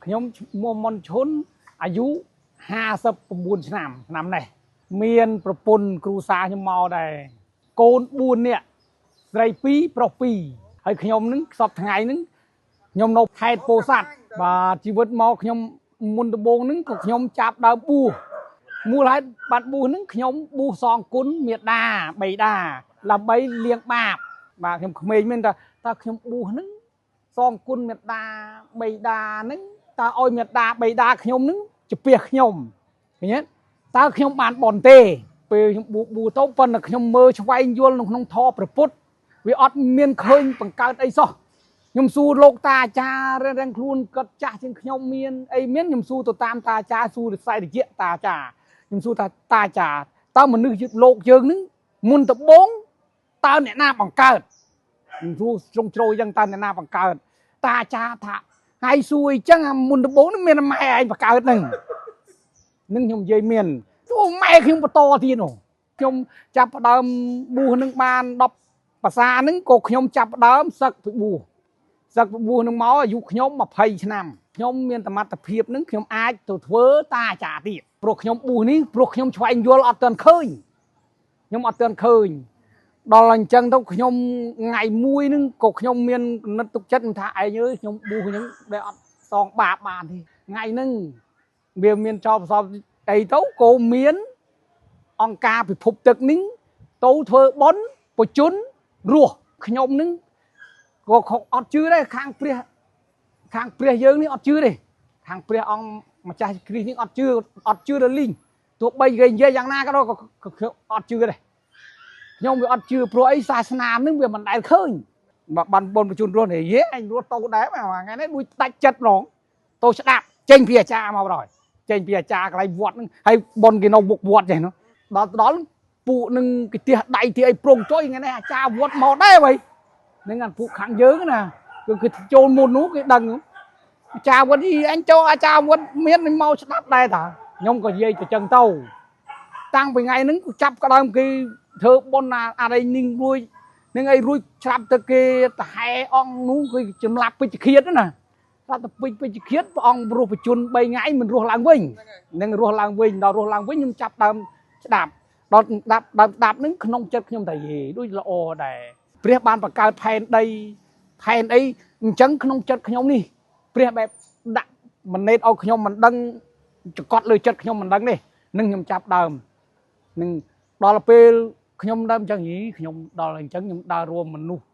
ខ្ញុំមន់ឈុនអាយុ59ឆ្នាំនេះមានប្រពន្ធគ្រូសាខ្ញុំមកដែរកូន4នាក់ស្រី2ប្រុស2ហើយខ្ញុំនឹងសពថ្ងៃនឹងខ្ញុំនៅខេត្តពោធិ៍សាត់បាទជីវិតមកខ្ញុំមុនដំបូងនឹងក៏ខ្ញុំចាប់ដើមបួសមូលហេតុបាត់បួសនឹងខ្ញុំបួសសងគុណមេដាបៃតាដើម្បីលៀងបាបបាទខ្ញុំក្មេងមែនតើខ្ញុំបួសនឹងសងគុណមេដាបៃតានឹងតើឲ្យមេដាបៃតាខ្ញុំនឹងជពាសខ្ញុំឃើញទេតើខ្ញុំបានបនទេពេលខ្ញុំបួសទៅប៉ុន្តែខ្ញុំមើលឆ្វែងយល់នៅក្នុងធម៌ព្រះពុទ្ធវាអត់មានឃើញបង្កើតអីសោះខ្ញុំសួរលោកតាអាចារ្យរៀងខ្លួនគាត់ចាស់ជាងខ្ញុំមានអីមានខ្ញុំសួរទៅតាមតាអាចារ្យសួររិស័យរយៈតាអាចារ្យខ្ញុំសួរថាតាអាចារ្យតើមនុស្សលោកយើងនឹងមុនដំបូងតើអ្នកណាបង្កើតខ្ញុំសួរជ្រុងជ្រោយអញ្ចឹងតើអ្នកណាបង្កើតតាអាចារ្យថាហើយសួរអញ្ចឹងមុនដំបូងនឹងមានម៉ែឯងបង្កើតនឹងខ្ញុំនិយាយមានអូម៉ែខ្ញុំបន្តទៀតនោះខ្ញុំចាប់ផ្ដើមបួសនឹងបាន10ភាសានឹងក៏ខ្ញុំចាប់ផ្ដើមសឹកពីបួសនឹងមកអាយុខ្ញុំ20ឆ្នាំខ្ញុំមានសមត្ថភាពនឹងខ្ញុំអាចទៅធ្វើតាអាចារ្យទៀតព្រោះខ្ញុំបួសនេះព្រោះខ្ញុំឆ្វែងយល់អត់ទាន់ឃើញខ្ញុំអត់ទាន់ឃើញដល់អញ្ចឹងទៅខ្ញុំថ្ងៃមួយនឹងក៏ខ្ញុំមានគណិតទុកចិត្តថាឯងអើយខ្ញុំបួសហ្នឹងដែលអត់សងបាបបានទេថ្ងៃហ្នឹងវាមានចោលប្រសពអីទៅក៏មានអង្គការពិភពទឹកនេះទៅធ្វើបន់បជនរស់ខ្ញុំនឹងក៏អត់ជឿដែរខាងព្រះយើងនេះអត់ជឿទេខាងព្រះអង្គម្ចាស់គ្រីស្ទនេះអត់ជឿដល់លីងទោះបីគេនិយាយយ៉ាងណាក៏ខ្ញុំអត់ជឿដែរខ្ញុំវាអត់ជឿព្រោះអីសាសនានឹងវាមិនដែលឃើញបានបនបជនរស់នេះយេអញរស់ទៅដែរថ្ងៃនេះដូចដាច់ចិត្តហ្មងទៅស្ដាប់ចេញពីអាចារ្យមកដល់ចេញពីអាចារ្យកន្លែងវត្តហ្នឹងហើយបនគេនៅមុខវត្តចេះនោះដល់ពួកនឹងគេទះដៃទីអីប្រងចុយថ្ងៃនេះអាចារ្យវត្តមកដែរវ៉ៃនឹងអាពួកខាងយើងណាគឺចូលមុននោះគេដឹងអាចារ្យវត្តនេះអញចូលអាចារ្យវត្តមានមកស្ដាប់ដែរតាខ្ញុំក៏និយាយទៅចឹងទៅតាំងពីថ្ងៃហ្នឹងចាប់ក្តើមគេធ្វើបុណ្យអារៃនឹងរួចនឹងអីរួចច្រាប់ទៅគេតហែអង្គនោះគឺចម្លាប់ពេជ្ជឃាតណាស្រាប់តែពេជ្ជឃាតព្រះអង្គរស់បញ្ជូន3ថ្ងៃមិនរស់ឡើងវិញនឹងរស់ឡើងវិញដល់រស់ឡើងវិញខ្ញុំចាប់ដើមស្ដាប់ដល់ស្ដាប់នឹងក្នុងចិត្តខ្ញុំតែយេដូចល្អដែរព្រះបានបង្កើតផែនដីផែនអីអញ្ចឹងក្នុងចិត្តខ្ញុំនេះព្រះបែបដាក់មណេតឲ្យខ្ញុំមិនដឹងចកត់លើចិត្តខ្ញុំមិនដឹងទេនឹងខ្ញុំចាប់ដើមនឹងដល់ពេលខ្ញុំដើមអញ្ចឹងខ្ញុំដល់អញ្ចឹងខ្ញុំដើររួមមនុស្ស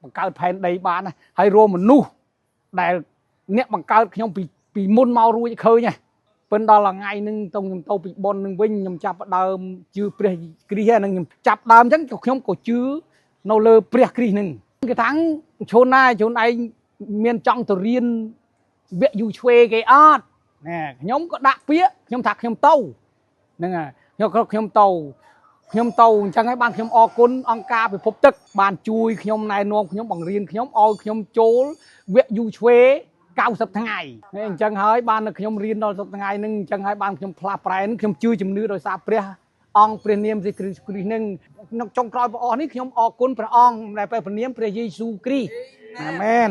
បង្កើតផែនដីបានហើយរួមមនុស្សដែលអ្នកបង្កើតខ្ញុំពីមុនមករួចឃើញហ៎ប៉ុន្តែដល់ថ្ងៃហ្នឹងទៅខ្ញុំទៅពីប៉ុននឹងវិញខ្ញុំចាប់ដើមជឿព្រះគ្រីស្ទហ្នឹងខ្ញុំចាប់ដើមអញ្ចឹងខ្ញុំក៏ជឿនៅលើព្រះគ្រីស្ទហ្នឹងគេថាឈូនណាជូនឯងមានចង់ទៅរៀនវគ្គយូឆ្វេគេអត់ណែខ្ញុំក៏ដាក់ពាក្យខ្ញុំថាខ្ញុំទៅហ្នឹងហើយខ្ញុំទៅអញ្ចឹងហើយបានខ្ញុំអរគុណអង្គការពិភពទឹកបានជួយខ្ញុំណែនាំខ្ញុំបង្រៀនខ្ញុំឲ្យខ្ញុំចូលវគ្គយូឆ្វេ90ថ្ងៃអញ្ចឹងហើយបានខ្ញុំរៀនដល់10ថ្ងៃហ្នឹងអញ្ចឹងហើយបានខ្ញុំផ្លាស់ប្រែខ្ញុំជឿជំនឿដោយសារព្រះអង្គព្រះនាមព្រះគ្រីស្ទហ្នឹងក្នុងចុងក្រោយព្រះអស់នេះខ្ញុំអរគុណព្រះអង្គដែលព្រះនាមព្រះយេស៊ូវគ្រីស្ទអាមែន